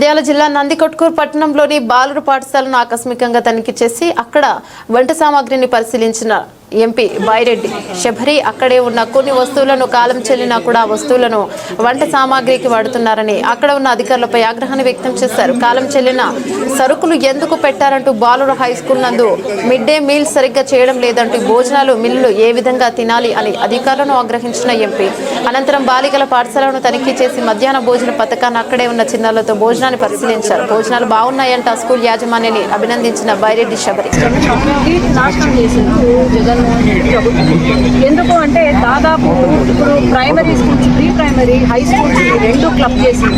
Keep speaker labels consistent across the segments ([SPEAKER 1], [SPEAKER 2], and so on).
[SPEAKER 1] నంద్యాల జిల్లా నందికొట్కూరు పట్టణంలోని బాలుర పాఠశాలను ఆకస్మికంగా తనిఖీ చేసి అక్కడ వంట సామాగ్రిని పరిశీలించిన ఎంపీ బైరెడ్డి శబరి అక్కడే ఉన్న కొన్ని వస్తువులను కాలం చెల్లినా కూడా వస్తువులను వంట సామాగ్రికి వాడుతున్నారని అక్కడ ఉన్న అధికారులపై ఆగ్రహాన్ని వ్యక్తం చేశారు. కాలం చెల్లిన సరుకులు ఎందుకు పెట్టారంటూ బాలుర హై స్కూల్ నందు మిడ్ డే మీల్ సరిగ్గా చేయడం లేదంటూ భోజనాలు మిల్లులు ఏ విధంగా తినాలి అని అధికారులను ఆగ్రహించిన ఎంపీ అనంతరం బాలికల పాఠశాలను తనిఖీ చేసి మధ్యాహ్న భోజన పథకాన్ని అక్కడే ఉన్న చిన్నారులతో భోజనాన్ని పరిశీలించారు. భోజనాలు బాగున్నాయంట స్కూల్ యాజమాన్యాన్ని అభినందించిన బైరెడ్డి శబరి.
[SPEAKER 2] ఎందుకు అంటే దాదాపు ఇప్పుడు primary schools, pre primary, high schools రెండు క్లబ్ చేసి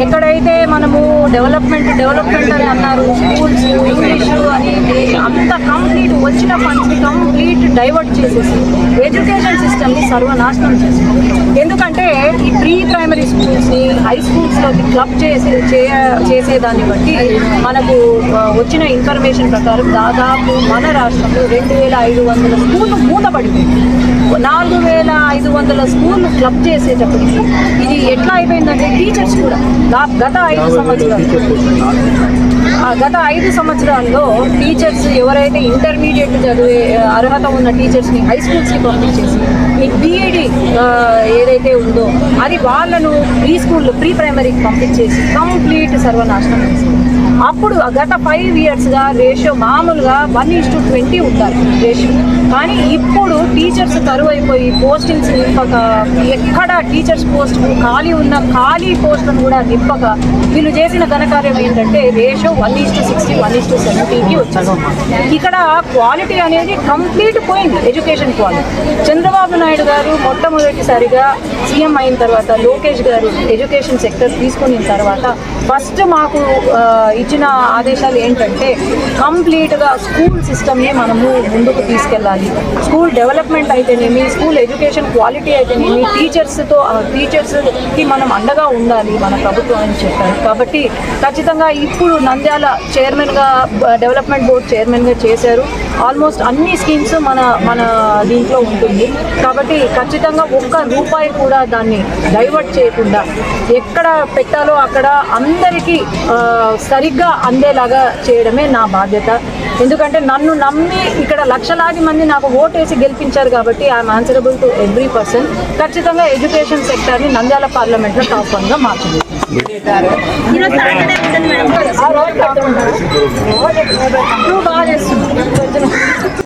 [SPEAKER 2] ఎక్కడైతే మనము డెవలప్మెంట్ అని అన్నారు, స్కూల్స్ ఇంగ్లీషు అని అంత కంప్లీట్ వచ్చిన ఫండ్స్ ని కంప్లీట్ డైవర్ట్ చేసేసి ఎడ్యుకేషన్ సిస్టమ్ ని సర్వనాశనం చేస్తుంది. ఎందుకంటే ఈ ప్రీ ప్రైమరీ స్కూల్స్ ని హై స్కూల్స్ లోకి క్లబ్ చేసేదాన్ని బట్టి మనకు వచ్చిన ఇన్ఫర్మేషన్ ప్రకారం దాదాపు మన రాష్ట్రంలో 2500 స్కూల్ మూతపడిపోయింది. 4500 స్కూల్ క్లబ్ చేసేటప్పటికి ఇది ఎట్లా అయిపోయిందంటే టీచర్స్ కూడా గత 5 సంవత్సరాల్లో టీచర్స్ ఎవరైతే ఇంటర్మీడియట్ చదివే అర్హత ఉన్న టీచర్స్ని హై స్కూల్స్కి పంపించేసి ఈ బీఈడి ఏదైతే ఉందో అది వాళ్ళను ప్రీ ప్రైమరీకి పంపించేసి కంప్లీట్ సర్వనాశనం చేసింది. అప్పుడు గత 5 ఇయర్స్గా రేషియో మామూలుగా 1:20 ఉంటారు రేషియో. కానీ ఇప్పుడు టీచర్స్ కరువు అయిపోయి పోస్టింగ్స్ నింపక, ఎక్కడ టీచర్స్ పోస్ట్ ఖాళీ పోస్టులను కూడా నింపక వీళ్ళు చేసిన ఘనకార్యం ఏంటంటే రేషియో 1:60, 1:70కి వచ్చారు. ఇక్కడ క్వాలిటీ అనేది కంప్లీట్ పోయింది, ఎడ్యుకేషన్ క్వాలిటీ. చంద్రబాబు నాయుడు గారు మొట్టమొదటిసారిగా సీఎం అయిన తర్వాత లోకేష్ గారు ఎడ్యుకేషన్ సెక్టర్ తీసుకున్న తర్వాత ఫస్ట్ మాకు ఇచ్చిన ఆదేశాలు ఏంటంటే కంప్లీట్గా స్కూల్ సిస్టమ్ని మనము ముందుకు తీసుకెళ్ళాలి. స్కూల్ డెవలప్మెంట్ అయితేనేమి, స్కూల్ ఎడ్యుకేషన్ క్వాలిటీ అయితేనేమి, టీచర్స్కి మనం అండగా ఉండాలి మన ప్రభుత్వం అని చెప్పారు. కాబట్టి ఖచ్చితంగా ఇప్పుడు నంద్యాల చైర్మన్గా, డెవలప్మెంట్ బోర్డ్ చైర్మన్గా చేశారు. ఆల్మోస్ట్ అన్ని స్కీమ్స్ మన దీంట్లో ఉంటుంది. కాబట్టి ఖచ్చితంగా ఒక్క రూపాయి కూడా దాన్ని డైవర్ట్ చేయకుండా ఎక్కడ పెట్టాలో అక్కడ అందరికీ సరిగ్గా అందేలాగా చేయడమే నా బాధ్యత. ఎందుకంటే నన్ను నమ్మి ఇక్కడ లక్షలాది మంది నాకు ఓటేసి గెలిపించారు కాబట్టి I'm answerable to every person. ఖచ్చితంగా ఎడ్యుకేషన్ సెక్టర్ని నంద్యాల పార్లమెంట్లో టాప్ 1గా మార్చలేదు. బాగా చేస్తుంది.